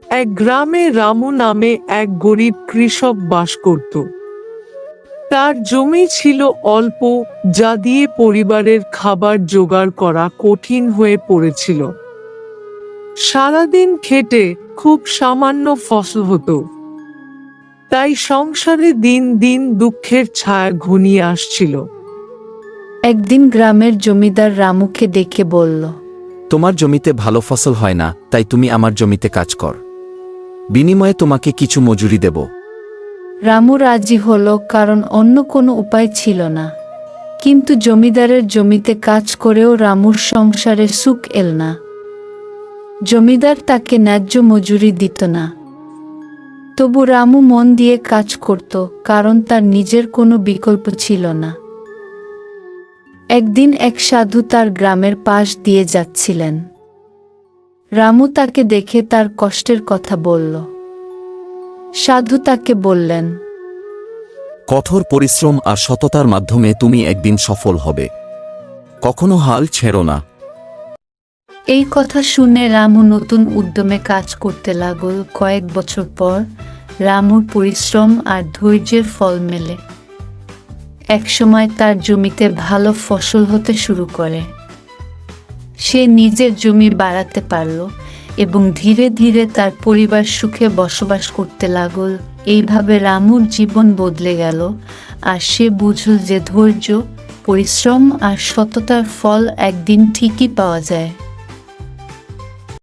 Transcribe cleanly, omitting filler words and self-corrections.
এক গ্রামে রামু নামে এক গরিব কৃষক বাস করত। তার জমি ছিল অল্প, যা দিয়ে পরিবারের খাবার জোগাড় করা কঠিন হয়ে পড়েছিল। সারাদিন খেটে খুব সামান্য ফসল হতো, তাই সংসারে দিন দিন দুঃখের ছায়া ঘনিয়ে আসছিল। একদিন গ্রামের জমিদার রামুকে ডেকে বলল, তোমার জমিতে ভালো ফসল হয় না, তাই তুমি আমার জমিতে কাজ কর। বিনিময়ে তোমাকে কিছু মজুরি দেব। রামু রাজি হলো, কারণ অন্য কোনো উপায় ছিল না। কিন্তু জমিদারের জমিতে কাজ করেও রামুর সংসারে সুখ এল না। জমিদার তাকে ন্যায্য মজুরি দিত না। তবু রামু মন দিয়ে কাজ করত, কারণ তার নিজের কোনো বিকল্প ছিল না। একদিন এক সাধু তার গ্রামের পাশ দিয়ে যাচ্ছিলেন। রামু তাকে দেখে তার কষ্টের কথা বলল। সাধু তাকে বললেন, কঠোর পরিশ্রম আর সততার মাধ্যমে তুমি একদিন সফল হবে। কখনো হাল ছেড়ো না। এই কথা শুনে রামু নতুন উদ্যমে কাজ করতে লাগল। কয়েক বছর পর রামুর পরিশ্রম আর ধৈর্যের ফল মেলে। একসময় তার জমিতে ভালো ফসল হতে শুরু করে। সে নিজের জমি বাড়াতে পারল এবং ধীরে ধীরে তার পরিবার সুখে বসবাস করতে লাগল। এইভাবে রামুর জীবন বদলে গেল, আর সে বুঝল যে ধৈর্য, পরিশ্রম আর সততার ফল একদিন ঠিকই পাওয়া যায়।